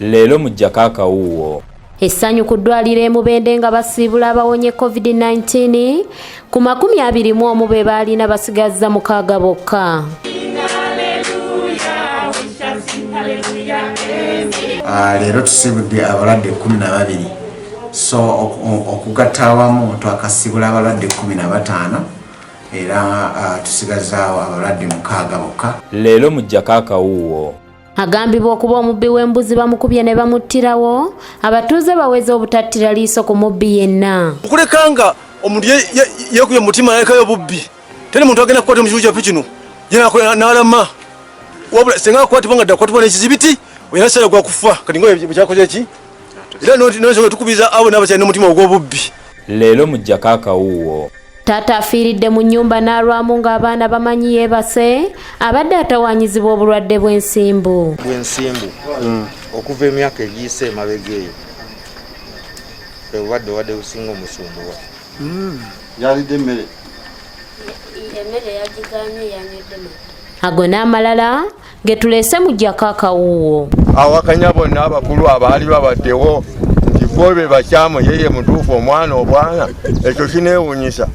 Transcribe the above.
leero mu Jakaka wuwo. Essanyu ku ddwaliro e Mubende nga basiibula abawonye COVID-19 ku 21 be baalina basigazza 6 bokka. Leero tusiibudde abalwadde 12, so okugatta awamu twakasiibula abalwadde 15 era tusigazaawo abalwadde 6 bokka. Leero mu Jakaka wuwo. Agambibwa okuba omubbi w'embuzi bamukubye ne bamuttirawo, abatuuze baweze obutattira liiso ku mubbi yenna. Okulekanga omuntu yeekubye mu mutima yalekayo bubbi, teri muntu agenda kukwata mu kibuga kyaffe kino n'alama, wabula singa akwatibwa nga ddakwatibwa n'ekizibiti olina essala gwa kufa kati nga bwe kyakoze ki era n'ensonga tukubiriza abo n'abakyalina omutima ogw'obubbi. Leero mu Jakaka wuwo. Taata afiiridde mu nnyumba n'alwamu ng'abaana bamanyi yeebase, abadde atawaanyizibwa obulwadde bw'ensimbu. Okuva emyaka egiyise emabega eyo obulwadde businga omusumbuwa. Yalidde emmere yagigaanye yanywedde mata. Ago n'amalala ge tuleese mu Jakaka wuwo. Awakanya bonna abakulu abaali babaddewo nti bo be bakyamu yeye mutuufu omwana obwana ekyo kineewuunyisa.